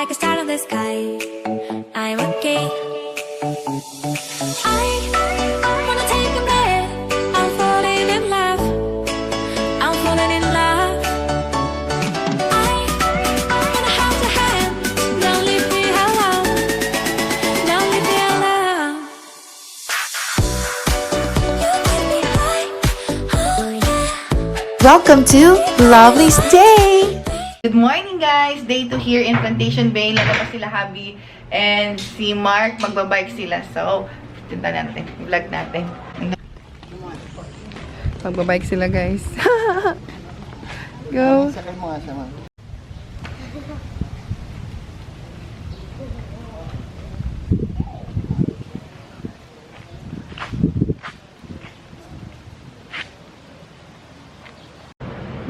like a star in the sky. I'm okay. I wanna take a breath. I'm falling in love. I'm falling in love. I wanna hold your hand. Don't leave me alone. Don't leave me alone. You keep me high. Oh yeah. Welcome to Lovely's Day! Good morning guys! Day 2 here in Plantation Bay. Lalabas sila Habi and si Mark. Magbabike sila. So, tinta natin. Vlog natin. Magbabike sila guys. Go! Sakay mo nga siya, ma'am.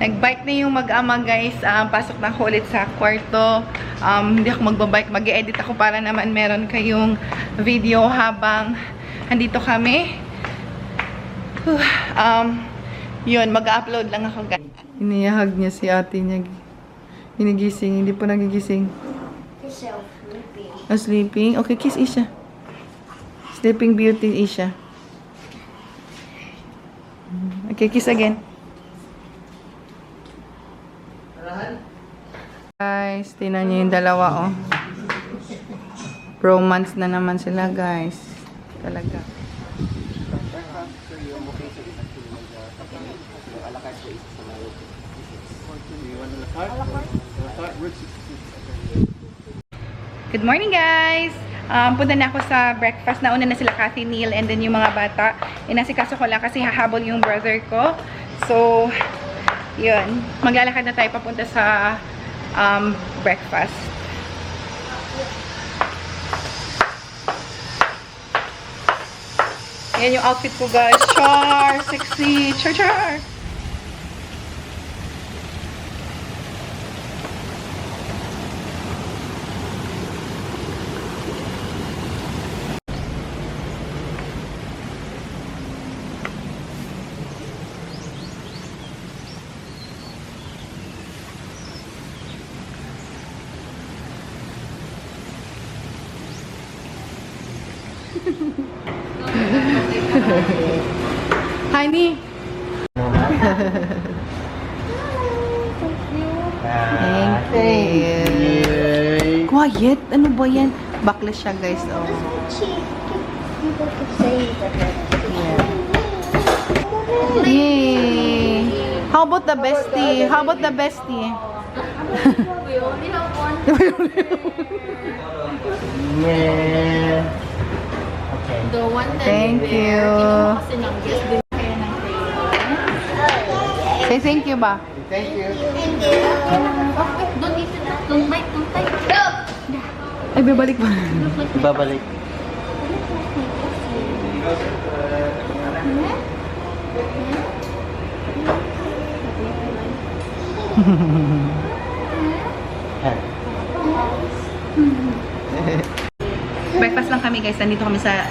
Nagbike na yung mag-ama guys. Pasok na ako ulit sa kwarto. Hindi ako magbabike. Mag-edit ako para naman meron kayong video habang andito kami. Yun, mag-upload lang ako guys. Iniyahag niya si ate niya. Hinigising. Hindi pa nagigising. Sleeping. Okay, kiss Isha. Sleeping Beauty Isha. Okay, kiss again. Guys, tingnan niyo yung dalawa, oh. Bromance na naman sila, guys. Talaga. Good morning, guys! Punta na ako sa breakfast. Nauna na sila Kathy, Neil, and then yung mga bata. Inasikaso ko lang kasi hahabol yung brother ko. So, yun. Maglalakad na tayo papunta sa breakfast. Yan yung outfit ko, guys. Char! Sexy! Char! Char! Honey. Thank you. Quiet. Ano ba yan? Backless siya, guys. Oh. Yeah. Yay. How about the bestie? How about the bestie? Yeah. The one that Thank you. kasi ng guest din kaya ng Say thank you ba? Thank you. Don't eat it. Don't bite. Don't bite. Ay, babalik pa. Babalik. Breakfast lang kami guys. Nandito kami sa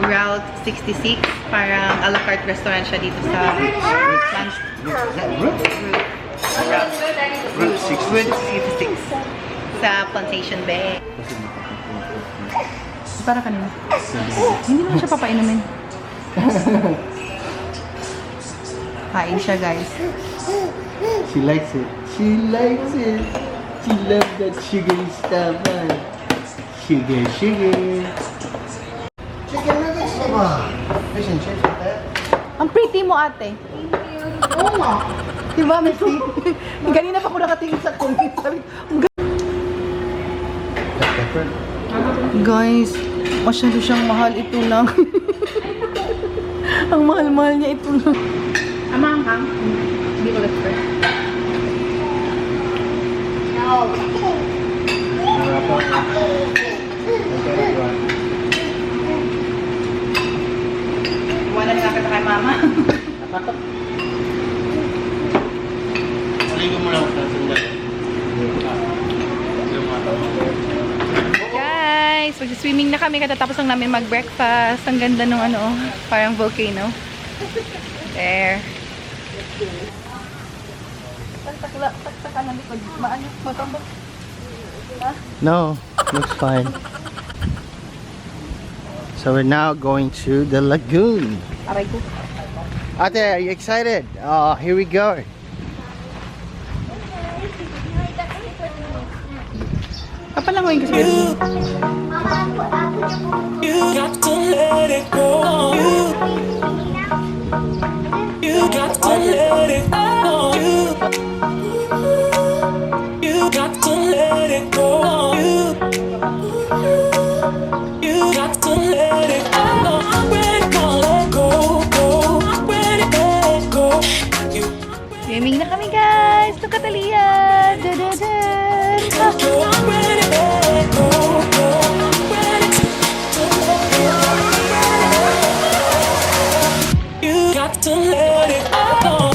Route 66. Parang a la carte restaurant siya dito sa Route 66 sa Plantation Bay. Para kanina. Hindi naman siya papainumin. Kain siya guys. She likes it. She likes it. She loves that sugary stuff, man. Sugar, sugar. Chicken nuggets. Fish and chips with that. Ang pretty mo ate. Oh, ma. Diba, Messi? Ganina pa ako nakatingin sa comment. Pepper. Guys, masyado siyang mahal. Ito lang. Ang mahal-mahal niya ito lang. Amang-hang. Hindi ko let's try. Iwanan nga kita kay mama. Maligo mo lang sa sandali. Guys, mag-swimming na kami katatapos lang namin mag-breakfast. Ang ganda ng ano, parang volcano. There. Taktak ang likod. Maano? Matambak. No, looks fine. So we're now going to the lagoon. Aray ko. Ate, are you excited? Oh, here we go. Papalangoyin kasi. You got to let it go. You got to let it go. You got to let it go. You got to let it go. I'm ready to let go, go. I'm ready to let go. You Swimming na kami guys. Ito Catalia. Da-da-da. I'm ready to let go, go. I'm ready to let go. You got to let it go.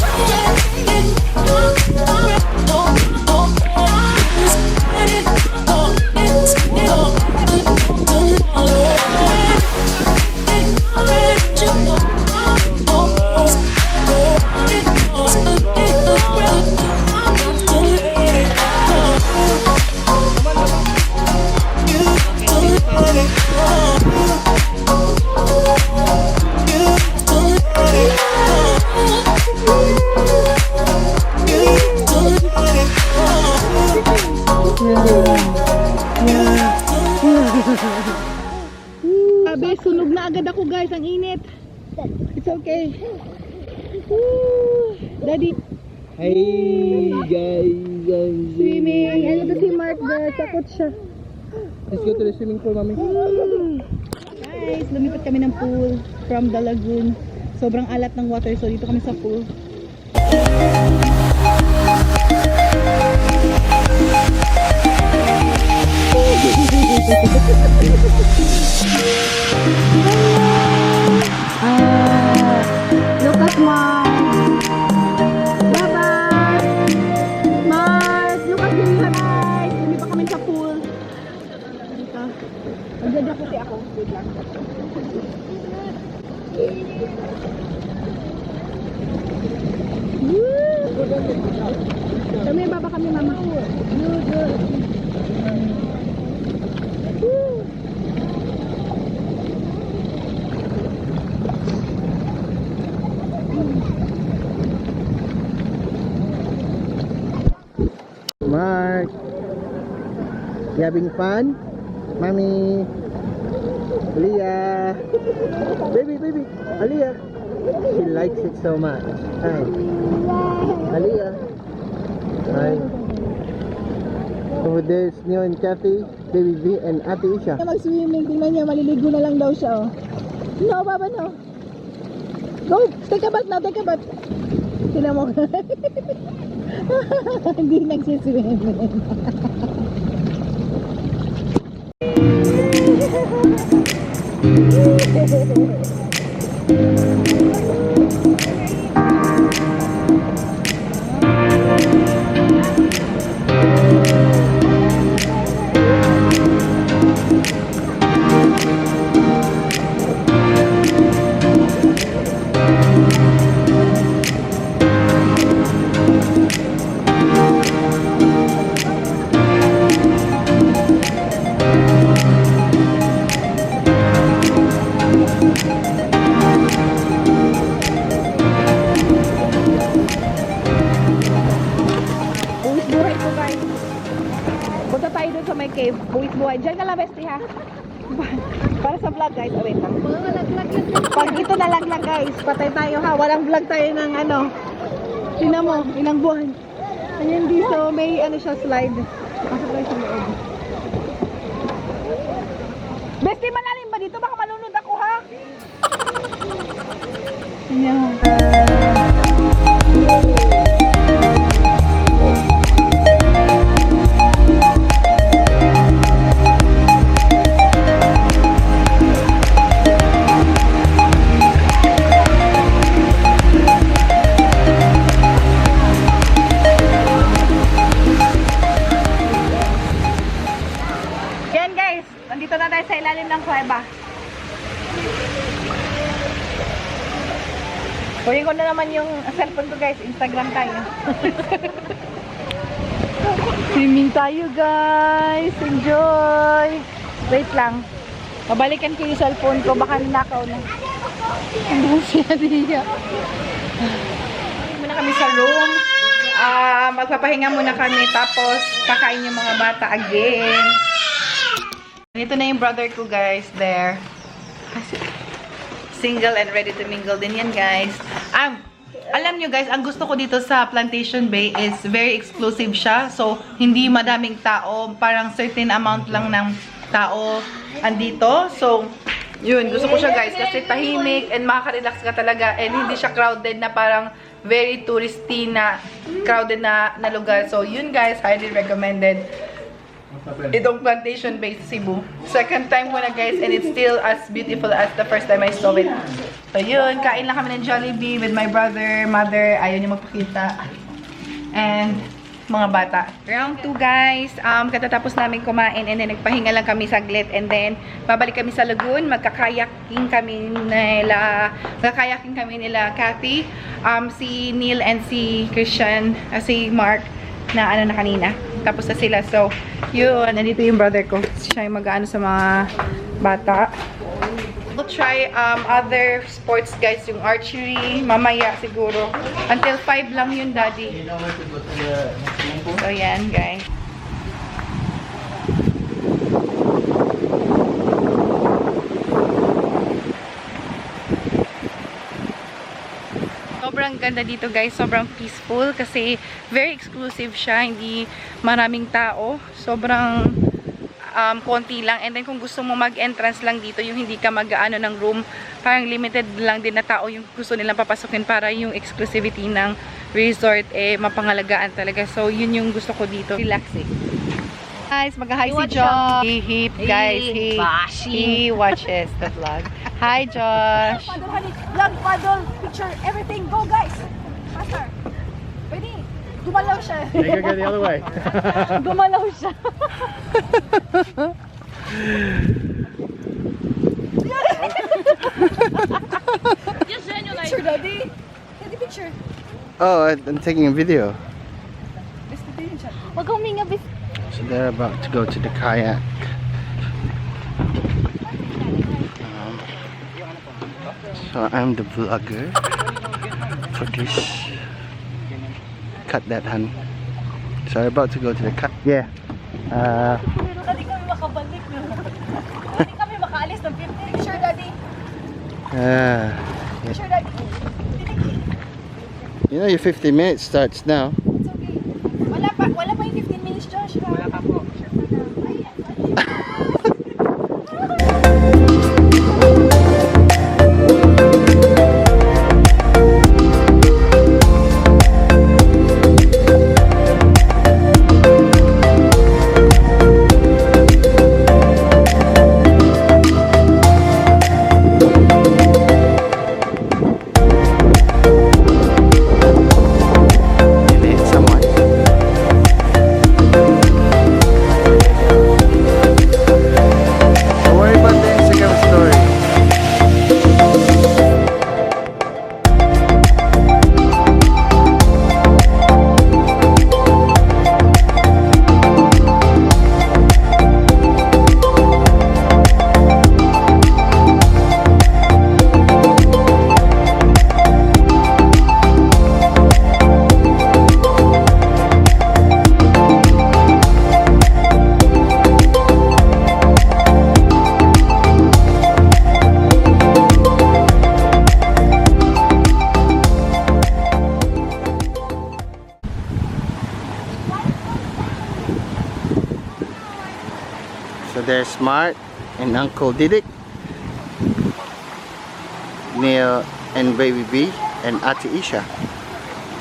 Sabi, sunog na agad ako guys. Ang init. It's okay. Woo! Daddy, Hey guys, I'm swimming. Ano to si Mark guys? Takot siya. Let's go to the swimming pool, mommy. Guys, lumipat kami ng pool from the lagoon. Sobrang alat ng water, so dito kami sa pool. Look at Mark. Bye-bye. Mark, look at me guys. Lumipat kami sa pool. Dito. Magdadya kasi ako. Wait lang. Kami, baba kami, mama. Mark, you having fun? Mommy, Aliyah, baby, Aliyah. She likes it so much. Hi, Aliyah. Hi. So there's Neo and Kathy, Baby V, and Ate Isha. Mag-swimming, tingnan niya, maliligo na lang daw siya, oh. No, baba, no. Go, take a bath now, take a bath. Tingnan mo. Hindi nagsiswimming. Punta tayo dun sa may cave. Buwis buhay. Diyan ka lang, bestie, ha? Para sa vlog, guys. Oh, wait lang. Pag ito nalaglag, guys, patay tayo, ha? Walang vlog tayo ng ano. Tingnan mo, ilang buwan. Ayan dito, may ano siya, slide. Pasok tayo sa loob. Bestie, malalim ba dito? Baka malunod ako, ha? Tingnan mo. Nandito na tayo sa ilalim ng kuweba. Kunin ko na naman yung cellphone ko guys. Instagram tayo. Swimming tayo guys! Enjoy! Wait lang. Mabalikan ko yung cellphone ko. Baka nakaw na. Andun siya diya. Muna kami sa room. Magpapahinga muna kami. Tapos kakain yung mga bata again. Ito na yung brother ko guys. There. Single and ready to mingle din yan guys. Alam nyo guys, ang gusto ko dito sa Plantation Bay is very exclusive siya. So, hindi madaming tao. Parang certain amount lang ng tao andito. So, yun. Gusto ko siya guys kasi tahimik and makaka-relax ka talaga. And hindi siya crowded na parang very touristy na crowded na lugar. So, yun guys, highly recommended. Itong Plantation Bay sa Cebu. Second time ko na guys and it's still as beautiful as the first time I saw it. So yun, kain lang kami ng Jollibee with my brother, mother, ayaw niya magpakita. And mga bata. Round 2 guys, katatapos namin kumain and then nagpahinga lang kami saglit and then babalik kami sa lagoon, magkakayaking kami nila Kathy, si Neil and si Christian, si Mark na ano na kanina. Tapos na sila. So, yun. Nandito yung brother ko. Siya yung mag-ano sa mga bata. We'll try other sports guys. Yung archery. Mamaya siguro. Until 5 lang yun, daddy. So, yan guys. Sobrang ganda dito guys, sobrang peaceful kasi very exclusive siya, hindi maraming tao, sobrang konti lang. And then kung gusto mo mag-entrance lang dito, yung hindi ka mag-ano ng room, parang limited lang din na tao yung gusto nilang papasukin para yung exclusivity ng resort mapangalagaan talaga. So yun yung gusto ko dito, relaxing. Guys, mag-hi si Josh. He guys, he watches the vlog. Hi Josh. Vlog, paddle, picture, everything. Go guys! Faster! Ready? Gumalaw siya. Make her go the other way. Gumalaw siya. Picture, daddy. Daddy, picture. Oh, I'm taking a video. Wag kang huminga, bis. So they're about to go to the kayak. So I'm the vlogger for this. Cut that, hun. So we're about to go to the cut. Yeah. Hindi kami makabalik. Hindi kami makaalis ng 15. Picture, daddy. Yeah. Picture, daddy. You know your 15 minutes starts now. It's okay. Wala pa yung 15 minutes, Josh. Wala pa po. So there's Smart and Uncle Didik, Neil and Baby B and Ate Isha.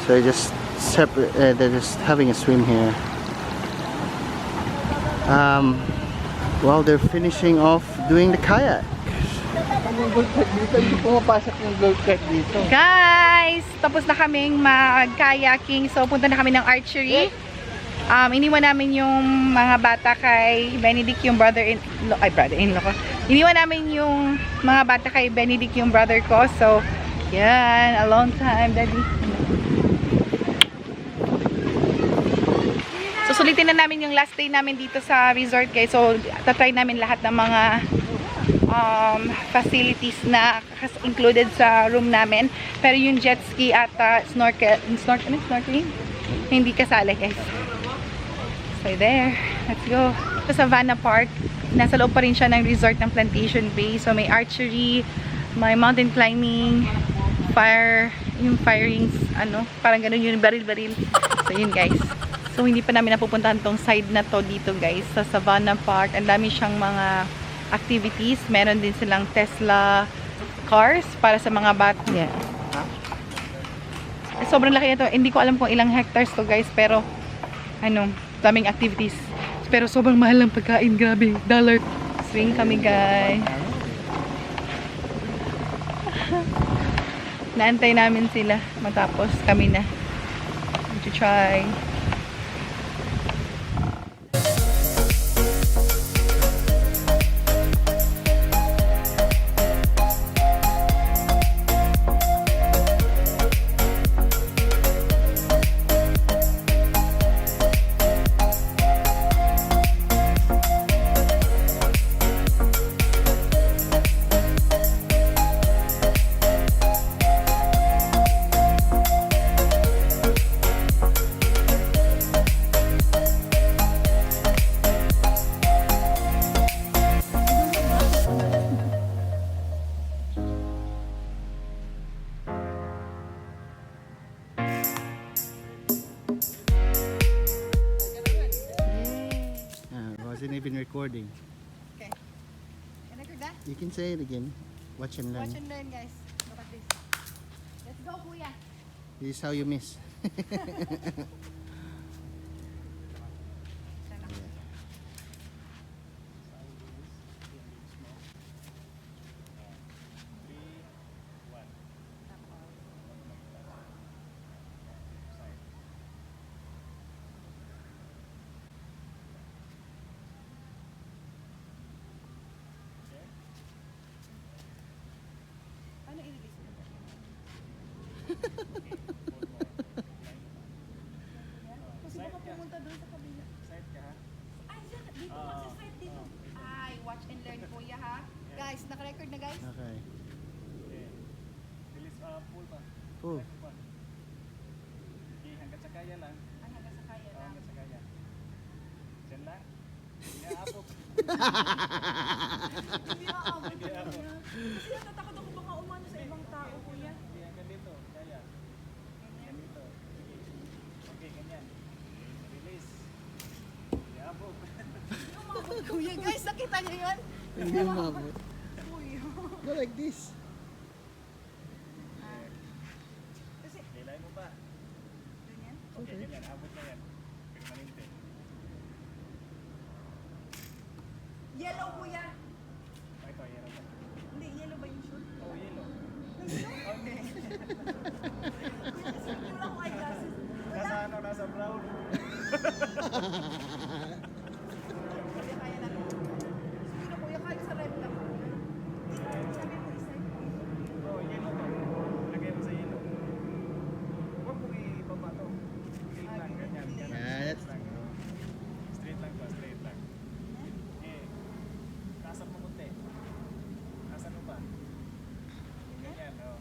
So they're just separate. They're just having a swim here. While they're finishing off doing the kayak. Guys, tapos na kaming mag-kayaking. So, punta na kami ng archery. Iniwan namin yung mga bata kay Benedict, yung brother-in-law ko. Iniwan namin yung mga bata kay Benedict, yung brother ko. So, yan. A long time, daddy. So, Sulitin na namin yung last day namin dito sa resort guys. So, tatry namin lahat ng mga facilities na included sa room namin. Pero yung jet ski at snorkeling, hindi kasali guys. So, there. Let's go. Sa Savannah Park, nasa loob pa rin siya ng resort ng Plantation Bay. So, may archery, may mountain climbing, yung firings, parang ganun yung baril-baril. So, yun guys. So, hindi pa namin napupuntahan tong side na to dito guys, sa Savannah Park. Ang dami siyang mga activities. Meron din silang Tesla cars para sa mga bata. Yeah. Sobrang laki nito. Hindi ko alam kung ilang hectares to guys, pero daming activities. Pero sobrang mahal ng pagkain. Grabe, $1. Swing kami guys. Naantay namin sila matapos kami na to try. Wasn't even recording. Okay. Can I record that? You can say it again. Watch and learn. Watch and learn guys. Look at this. Let's go kuya. This is how you miss. Ano i-release mo? Kasi baka pumunta doon sa kabila. Side ka ha? Ay, dito magsa-site dito. Ay, watch and learn kuya ha. Guys, naka-record na guys. Okay. Okay. Bilis full pa. Full. Okay, hanggang sa kaya lang. Ang hanggang sa kaya lang. Hanggang sa kaya. Diyan lang. Hindi aapok. Hindi aabot Hindi aapok. Kasi natatakot ako baka umano sa ibang tao kuya. Okay, hanggang dito. Kaya. Hanggang dito. Sige. Okay, ganyan. Release. Hindi aapok. Umabot kuya guys, nakita niyo yun? Hindi umabot. Kuya. Go like this. Kasi, Kilay mo pa. ganyan. Okay, ganyan. Abot na yan. Permanente. Yellow kuya. Ay, ito. Yan ako. Hindi, yellow ba yung shoot? Oh, yellow. Okay. Kasi wala akong eyeglasses. Nasa ano? Nasa brown. Kuya, kaya na. Sige na kuya, kaya sa red lang. Sabi mo isa. Oh, yellow to. Lagay mo sa yellow. Huwag mong ibaba to. Straight lang, ganyan. Yeah, Ganyan. that's- Straight lang. Straight lang to, straight lang. Okay. Tasan mo kunti. Tasan mo pa. Ganyan, oh.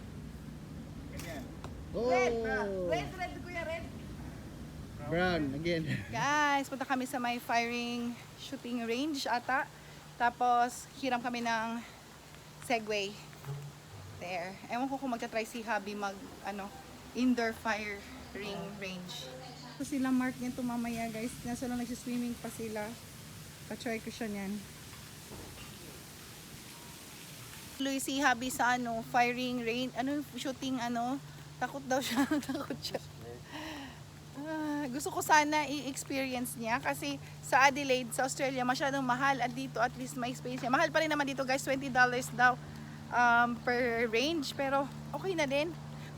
Ganyan. Red! Oh! Red kuya, red. Brown again. Guys, punta kami sa may firing shooting range ata. Tapos, hiram kami ng Segway. There. Ewan ko kung magta-try si Hubby indoor firing range. Ito sila Mark nito mamaya guys. Nasa lang nagsiswimming pa sila. Pa-try ko siya niyan. Tuloy si Hubby sa firing range, shooting takot daw siya, takot siya. Gusto ko sana i-experience niya kasi sa Adelaide, sa Australia, masyadong mahal at dito at least may space niya. Mahal pa rin naman dito guys, $20 daw per range pero okay na din.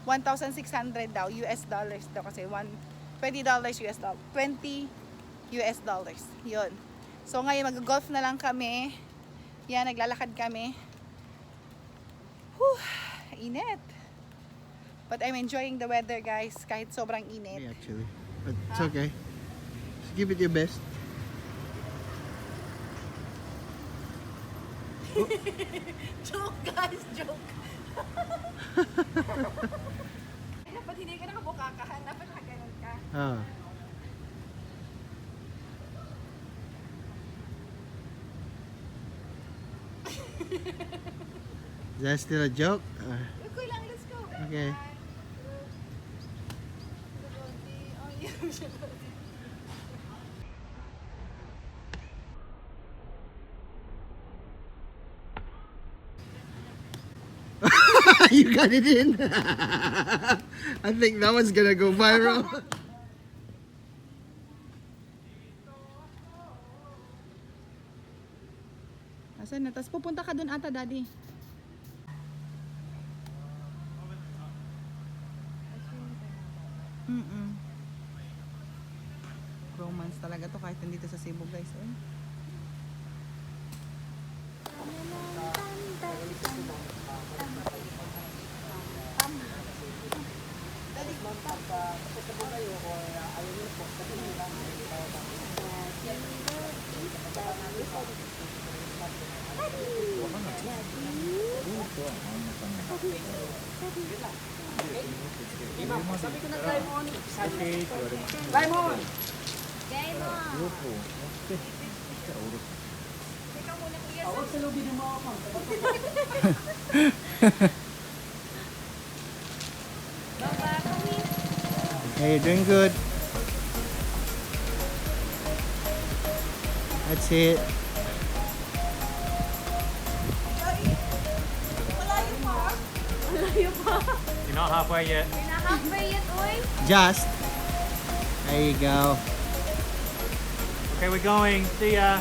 1,600 daw, US dollars daw kasi $20 US dollars. 20 US dollars. Yun. So ngayon mag-golf na lang kami. Yan, naglalakad kami. Whew, init. But I'm enjoying the weather guys kahit sobrang init. Me actually. But it's okay. Give it your best. Joke, guys, joke. Dapat hindi ka nakabukakahan. Dapat nakaganon ka. Ah. Is that still a joke? Okay lang, let's go. Okay. You got it in. I think that one's gonna go viral. Asan na? Tapos pupunta ka dun ata, Daddy. Romance talaga to kahit nandito sa Cebu, guys. Eh. Hey, you're doing good. That's it. You're not halfway yet. Halfway yet, oy? Just. There you go. Okay, we're going. See ya.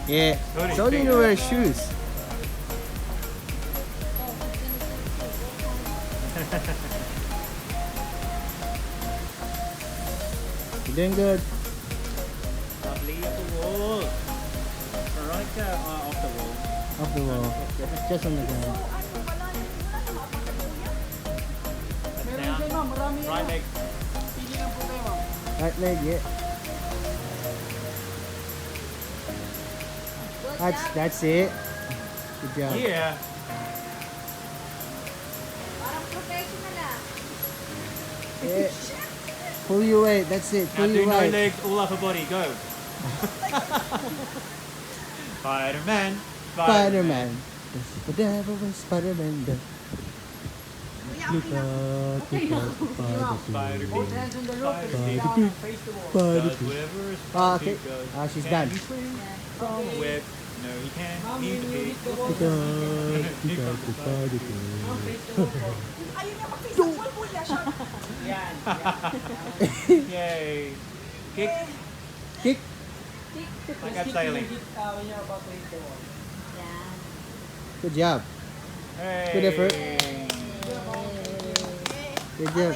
Yeah. Sorry, It's only to wear shoes. You're doing good. Lovely up the wall. Veronica, off the wall. Off the wall. Just on the ground. Down. Right leg. Right leg, yeah. That's it. Good job. Yeah. Parang professional ah. Yeah. Pull your weight. That's it. Now Pull do your no weight. legs, all upper body. Go. Spider-Man. Spider-Man. Whatever Spider-Man does. Look out, Spider-Man. Spider-Man. Spider-Man. Does whatever a Ah, spider okay. does. Ah, she's Can done. he swing from a web? No, he can't. He's a big. Look out, Spider-Man. Ayun niya, mag-Facebook po niya siya. Yay. Kick. Kick. Like I'm sailing. Good job. Hey. Good effort. Good job.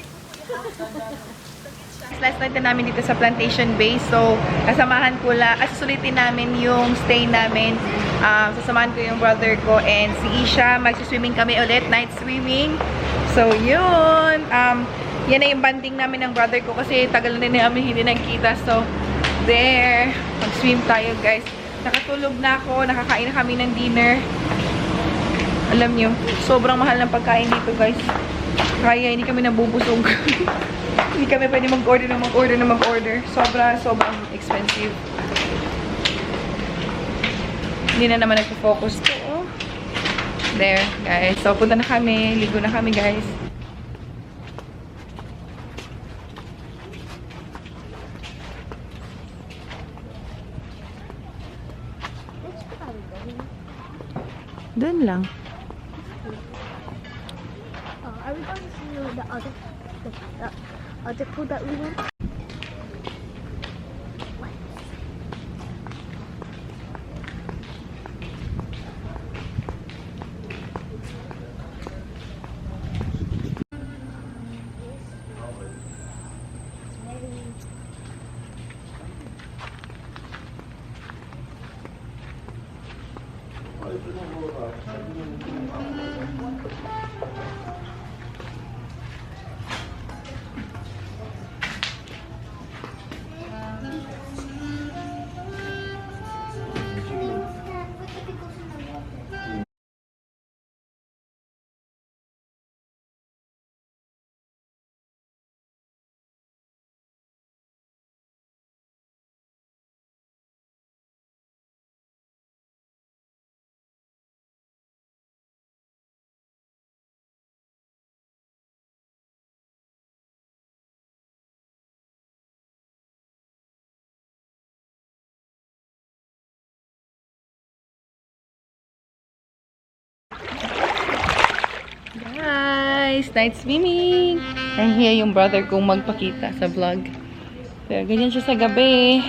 Last night na namin dito sa Plantation Bay. So, kasamahan ko lang, susulitin namin yung stay namin. Sasamahan ko yung brother ko and si Isha. Magsiswimming kami ulit, night swimming. So, yun. Yan na yung banding namin ng brother ko kasi tagal na namin hindi nagkita. So, there. Mag-swim tayo, guys. Nakatulog na ako. Nakakain na kami ng dinner. Alam nyo, sobrang mahal ng pagkain dito, guys. Kaya hindi kami nabubusog. Hindi kami pwede mag-order. Sobrang expensive. Hindi na naman nagpo-focus to. Oh. There, guys. So, punta na kami. Ligo na kami, guys. Doon lang. Are we going to the other pool that we went? guys! Night swimming! Nahihiya yung brother kong magpakita sa vlog. Pero ganyan siya sa gabi.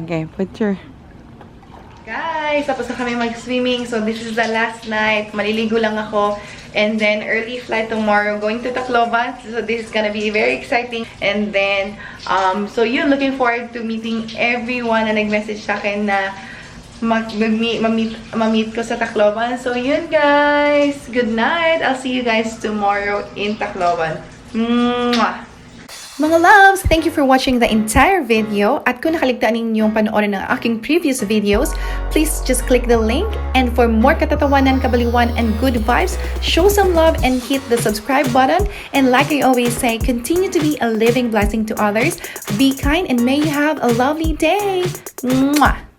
Okay, picture. Guys, tapos na kami mag-swimming. So, this is the last night. Maliligo lang ako. And then, early flight tomorrow. Going to Tacloban. So, this is gonna be very exciting. And then, so yun, looking forward to meeting everyone na nag-message sa akin na ma-meet ko sa Tacloban. So, yun guys. Good night. I'll see you guys tomorrow in Tacloban. Mwah! Mga loves, thank you for watching the entire video. At kung nakaligtaan ninyong panoorin ng aking previous videos, please just click the link. And for more katatawanan, kabaliwan, and good vibes, show some love and hit the subscribe button. And like I always say, continue to be a living blessing to others. Be kind and may you have a lovely day. Mwah!